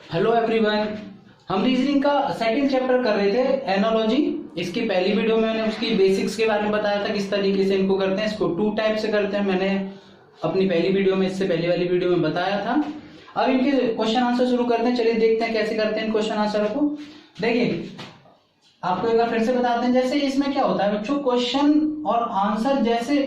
Hello everyone. हम reasoning का second chapter कर रहे थे, एनालॉजी। इसकी पहली वीडियो में मैंने उसकी बेसिक्स के बारे में बताया था, किस तरीके से इनको करते हैं। इसको टू टाइप से करते हैं, मैंने अपनी पहली वीडियो में, इससे पहली वाली वीडियो में बताया था। अब इनके क्वेश्चन आंसर शुरू करते हैं। चलिए देखते हैं कैसे करते हैं क्वेश्चन आंसर को। देखिए, आपको एक बार फिर से बताते हैं। जैसे इसमें क्या होता है बच्चों, क्वेश्चन और आंसर जैसे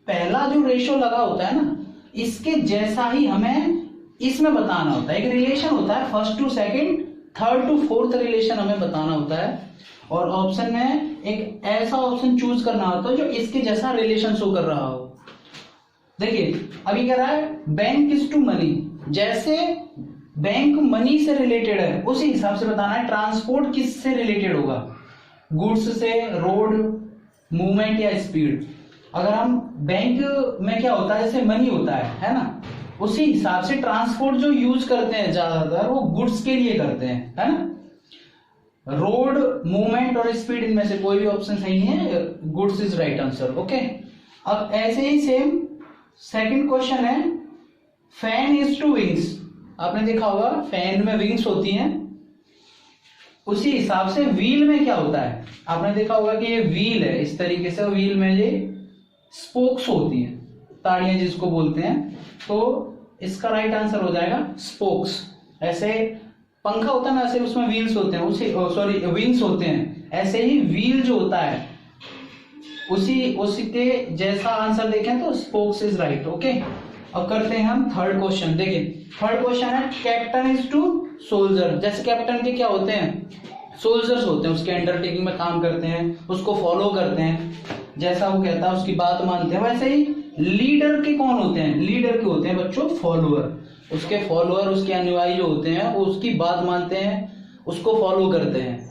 पहला जो रेशियो लगा होता है ना, इसके जैसा ही हमें इसमें बताना होता है। एक रिलेशन होता है, first to second, third to fourth relation हमें बताना होता है। और ऑप्शन में एक ऐसा ऑप्शन चूज करना होता है जो इसके जैसा रिलेशन शो कर रहा हो। देखिए अभी कह रहा है बैंक इज टू मनी, जैसे बैंक मनी से रिलेटेड है उसी हिसाब से बताना है ट्रांसपोर्ट किससे रिलेटेड होगा, गुड्स से, रोड, मूवमेंट या स्पीड। अगर हम बैंक में क्या होता है, जैसे मनी होता है ना, उसी हिसाब से ट्रांसपोर्ट जो यूज करते हैं ज्यादातर वो गुड्स के लिए करते हैं, है ना। रोड, मूवमेंट और स्पीड, इनमें से कोई भी ऑप्शन सही है, goods is right answer. Okay, अब ऐसे ही सेम सेकंड क्वेश्चन है, फैन इज टू विंग्स। आपने देखा होगा फैन में विंग्स होती हैं, उसी हिसाब से व्हील में क्या होता है, आपने देखा होगा कि ये व्हील है इस तरीके से, व्हील में ये स्पोक्स होती हैं, ताड़ियां जिसको बोलते हैं। तो इसका राइट आंसर हो जाएगा स्पोक्स। ऐसे पंखा होता है ना, ऐसे उसमें व्हील्स होते हैं, उसी विंग्स होते हैं, ऐसे ही व्हील जो होता है उसी के जैसा आंसर देखें तो स्पोक्स इज राइट। ओके, अब करते हैं हम थर्ड क्वेश्चन। देखिए थर्ड क्वेश्चन है, कैप्टन इज टू सोल्जर। जैसे कैप्टन के क्या होते हैं, सोल्जर्स होते हैं, उसके अंडरटेकिंग में काम करते हैं, उसको फॉलो करते हैं, जैसा वो कहता है उसकी बात मानते हैं। वैसे ही लीडर के कौन होते हैं, लीडर के होते हैं बच्चों फॉलोअर। उसके फॉलोअर, उसके अनुयायी जो होते हैं वो उसकी बात मानते हैं, उसको फॉलो करते हैं।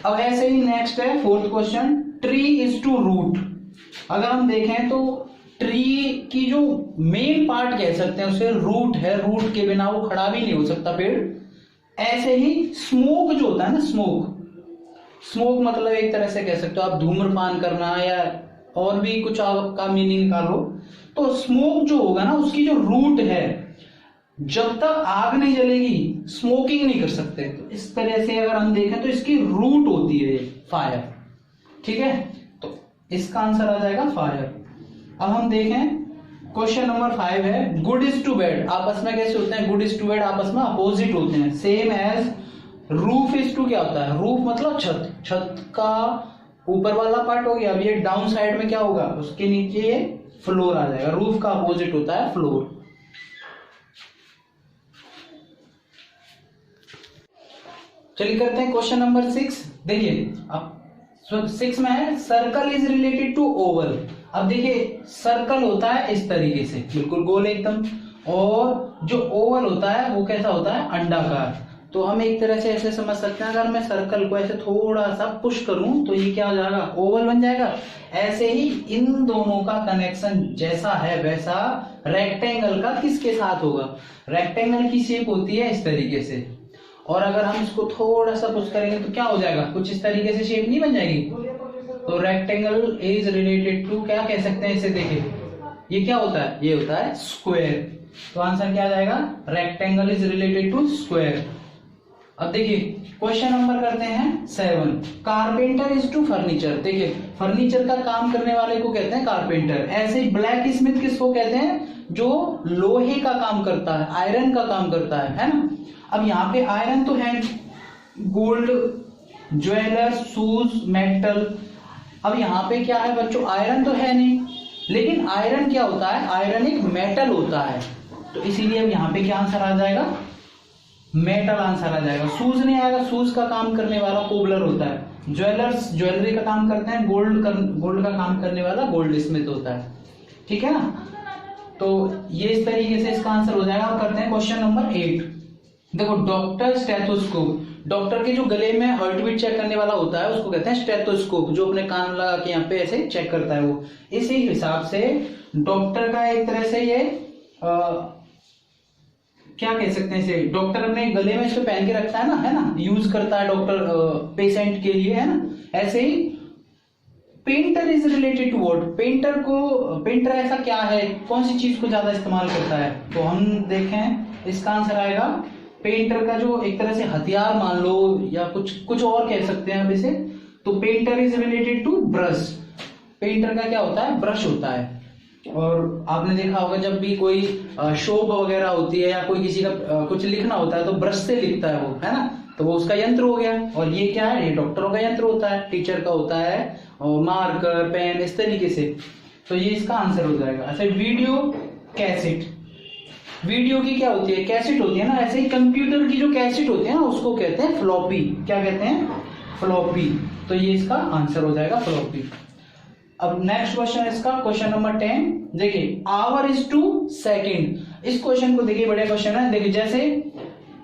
अब ऐसे ही नेक्स्ट है fourth question, tree is to root. अगर हम देखें तो ट्री की जो मेन पार्ट कह सकते हैं उसे रूट है, रूट के बिना वो खड़ा भी नहीं हो सकता पेड़। ऐसे ही स्मोक जो होता है ना, स्मोक मतलब एक तरह से कह सकते हो आप धूम्रपान करना, या और भी कुछ आपका मीनिंग निकालो। तो स्मोक जो होगा ना, उसकी जो रूट है, जब तक आग नहीं जलेगी स्मोकिंग नहीं कर सकते। तो इस तरह से अगर हम देखें तो इसकी रूट होती है फायर। ठीक है, तो इसका आंसर आ जाएगा फायर। अब हम देखें क्वेश्चन नंबर 5 है, गुड इज टू बैड। आपस में कैसे होते हैं, गुड इज टू बैड आपस में अपोजिट होते हैं। Same as roof is to क्या होता है, रूफ मतलब छत, छत का ऊपर वाला पार्ट हो गया। अब ये डाउन साइड में क्या होगा, उसके नीचे ये फ्लोर आ जाएगा। रूफ का अपोजिट होता है फ्लोर। चलिए करते हैं क्वेश्चन नंबर 6। देखिए अब 6 में है, circle is related to oval. अब देखिए सर्कल होता है इस तरीके से, बिल्कुल गोल एकदम, और जो ओवल होता है वो कैसा होता है, अंडाकार। तो हम एक तरह से ऐसे समझ सकते हैं, अगर मैं सर्कल को ऐसे थोड़ा सा पुश करूं तो ये क्या हो जाएगा, ओवल बन जाएगा। ऐसे ही इन दोनों का कनेक्शन जैसा है वैसा रेक्टेंगल का किसके साथ होगा, रेक्टेंगल की शेप होती है इस तरीके से, और अगर हम इसको थोड़ा सा पुश करेंगे तो क्या हो जाएगा, कुछ इस तरीके से शेप नहीं बन जाएगी। तो रेक्टेंगल इज रिलेटेड टू क्या कह सकते हैं इसे, देखिए ये क्या होता है, ये होता है स्क्वायर। तो आंसर क्या आ जाएगा, rectangle is related to square. अब देखिए क्वेश्चन नंबर करते हैं 7, कारपेंटर इज टू फर्नीचर। देखिए फर्नीचर का काम करने वाले को कहते हैं कारपेंटर। ऐसे ही ब्लैक स्मिथ किसको कहते हैं, जो लोहे का काम करता है, आयरन का काम करता है ना। अब यहाँ पे आयरन तो है, गोल्ड, ज्वेलर्स, शूज, मेटल। अब यहाँ पे क्या है बच्चों, आयरन तो है नहीं, लेकिन आयरन क्या होता है, आयरन एक मेटल होता है। तो इसीलिए अब यहाँ पे क्या आंसर आ जाएगा, मेटल आंसर आ जाएगा। शूज नहीं आएगा, शूज का काम करने वाला कोबलर होता है। ज्वेलर्स ज्वेलरी का काम करते हैं, गोल्ड का काम करने वाला गोल्ड स्मिथ होता है। ठीक है ना, तो ये इस तरीके से इसका आंसर हो जाएगा। अब करते हैं क्वेश्चन नंबर 8। देखो डॉक्टर स्टेथोस्कोप, डॉक्टर के जो गले में हार्ट बीट चेक करने वाला होता है उसको कहते हैं स्टेथोस्कोप, जो अपने कान लगा के यहाँ पे ऐसे चेक करता है वो। इसी हिसाब से डॉक्टर का एक तरह से ये क्या कह सकते हैं इसे, डॉक्टर अपने गले में इसको पहन के रखता है ना, है ना, यूज करता है डॉक्टर पेशेंट के लिए, है ना। ऐसे ही painter is related to what, painter ऐसा क्या है, कौन सी चीज को ज्यादा इस्तेमाल करता है। तो हम देखें इसका आंसर आएगा पेंटर का जो एक तरह से हथियार मान लो या कुछ और कह सकते हैं आप इसे। तो painter is related to brush. Painter का क्या होता है? ब्रश होता है। और आपने देखा होगा जब भी कोई शोभ वगैरह होती है या कोई किसी का कुछ लिखना होता है तो ब्रश से लिखता है वो, है ना, तो वो उसका यंत्र हो गया। और ये क्या है? ये डॉक्टरों का यंत्र होता है, टीचर का होता है, और मार्कर, पेन, इस तरीके से। तो ये इसका आंसर हो जाएगा। अच्छा, वीडियो कैसेट। वीडियो की क्या होती है? कैसेट होती है ना। ऐसे ही कंप्यूटर की जो कैसेट होती है ना उसको कहते हैं फ्लॉपी। क्या कहते हैं? फ्लॉपी। तो ये इसका आंसर हो जाएगा फ्लॉपी। अब नेक्स्ट क्वेश्चन इसका, क्वेश्चन नंबर 10। देखिए, आवर इज टू सेकंड। इस क्वेश्चन को देखिए, बढ़िया क्वेश्चन है। देखिए, जैसे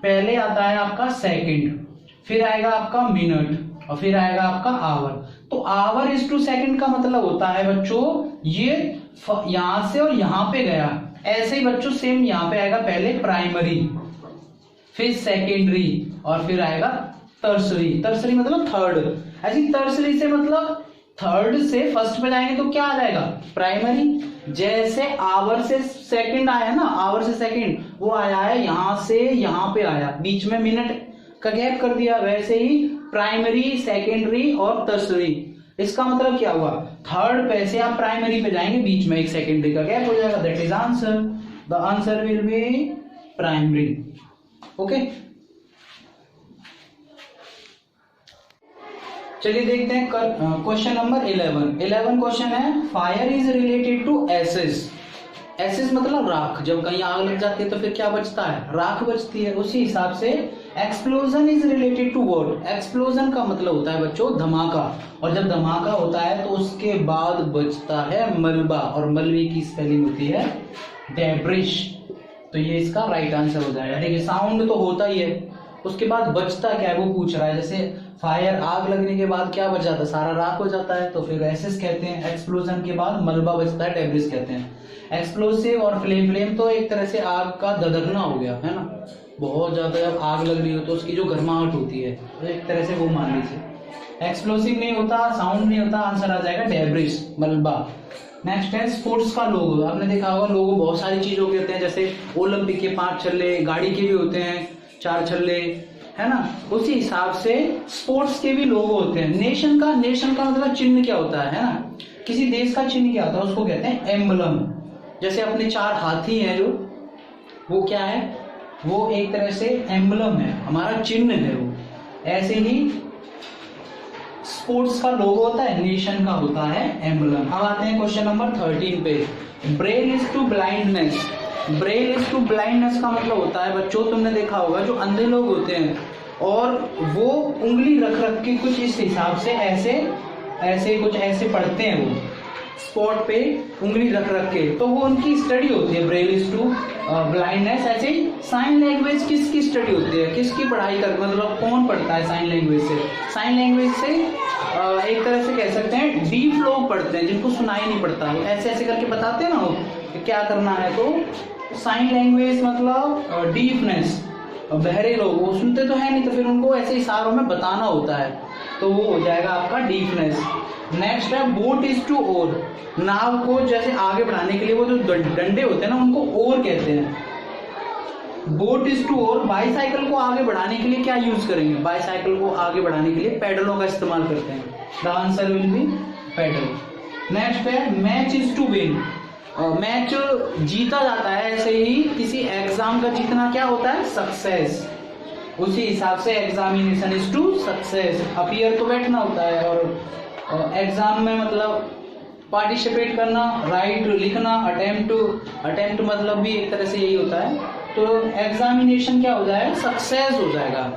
पहले आता है आपका सेकंड, फिर आएगा आपका मिनट, और फिर आएगा आपका आवर। तो आवर इज टू सेकंड का मतलब होता है बच्चों, ये यहां से और यहां पे गया। ऐसे ही बच्चों सेम यहां पे आएगा, पहले प्राइमरी, फिर सेकेंडरी, और फिर आएगा टर्सरी। टर्सरी मतलब थर्ड। ऐसी टर्सरी से मतलब थर्ड से फर्स्ट पे जाएंगे तो क्या आ जाएगा? प्राइमरी। जैसे आवर से सेकंड आया ना, आवर से सेकंड वो आया है यहां से यहां पे आया, बीच में मिनट का गैप कर दिया। वैसे ही प्राइमरी, सेकेंडरी और टर्सरी। इसका मतलब क्या हुआ? थर्ड पे से आप प्राइमरी पे जाएंगे, बीच में एक सेकेंडरी का गैप हो जाएगा। That is answer. The answer will be primary. Okay, चलिए देखते हैं क्वेश्चन नंबर 11। 11 क्वेश्चन है, fire is related to ashes. Ashes मतलब राख। जब कहीं आग लग जाती है तो फिर क्या बचता है? राख बचती है। उसी हिसाब से explosion is related to what? Explosion का मतलब होता है बच्चों धमाका, और जब धमाका होता है तो उसके बाद बचता है मलबा, और मलबे की स्पेलिंग होती है डेब्रिश। तो ये इसका राइट आंसर हो जाएगा। देखिए, साउंड तो होता ही है, उसके बाद बचता क्या है वो पूछ रहा है। जैसे फायर, आग लगने के बाद क्या बच जाता है? सारा राख हो जाता है, तो फिर एसेस कहते हैं। एक्सप्लोजन के बाद मलबा बचता है, डेब्रिस कहते हैं। एक्सप्लोसिव और फ्लेम, फ्लेम तो एक तरह से आग का ददकना हो गया, है ना। बहुत ज्यादा जब आग लग रही हो तो उसकी जो गर्माहट होती है, तो एक तरह से वो मान लीजिए। एक्सप्लोसिव नहीं होता, साउंड नहीं होता, आंसर आ जाएगा डेब्रिस, मलबा। नेक्स्ट है स्पोर्ट्स का लोगो। आपने देखा होगा लोगो बहुत सारी चीजों के होते हैं, जैसे ओलंपिक के 5 छल्ले, गाड़ी के भी होते हैं 4 छल्ले, है ना। उसी हिसाब से स्पोर्ट्स के भी लोगो होते हैं। नेशन का मतलब चिन्ह क्या होता है ना। किसी देश का चिन्ह क्या होता है? उसको कहते हैं एम्बलम। जैसे अपने 4 हाथी हैं जो, वो क्या है? वो एक तरह से एम्बलम है, हमारा चिन्ह है वो। ऐसे ही स्पोर्ट्स का लोगो होता है, नेशन का होता है एम्बलम। अब आते हैं क्वेश्चन नंबर 13 पे। Brain is to blindness. Brain is to blindness का मतलब होता है बच्चों, तुमने देखा होगा जो अंधे लोग होते हैं और वो उंगली रख रख के कुछ इस हिसाब से ऐसे कुछ ऐसे पढ़ते हैं, वो स्पॉट पे उंगली रख रख के, तो वो उनकी स्टडी होती है ब्रेल इज टू ब्लाइंडनेस। ऐसे ही साइन लैंग्वेज किसकी स्टडी होती है? किसकी पढ़ाई कर, मतलब कौन पढ़ता है साइन लैंग्वेज से? साइन लैंग्वेज से एक तरह से कह सकते हैं डीफ लोग पढ़ते हैं, जिनको सुनाई नहीं पड़ता, ऐसे ऐसे करके बताते हैं ना वो कि क्या करना है। तो साइन लैंग्वेज मतलब डीफनेस, बहरे लोग वो सुनते तो है नहीं, तो फिर उनको ऐसे इशारों में बताना होता है, तो वो हो जाएगा आपका डीफनेस। नेक्स्ट है बोट इज टू ओर। नाव को जैसे आगे बढ़ाने के लिए वो जो डंडे होते हैं ना, उनको ओर कहते हैं। Boat is to oar. Bicycle को आगे बढ़ाने के लिए क्या यूज करेंगे? बाईसाइकिल को आगे बढ़ाने के लिए पैडलों का इस्तेमाल करते हैं। The answer will be paddle. Next है match is to win. Match जीता जाता है, ऐसे ही किसी एग्जाम का जीतना क्या होता है? सक्सेस। उसी हिसाब से examination is to success. Appear तो बैठना होता है, और एग्जाम में मतलब पार्टिसिपेट करना, राइट लिखना, अटेम्प्ट मतलब भी एक तरह से यही होता है। तो एग्जामिनेशन क्या हो जाएगा? सक्सेस हो जाएगा।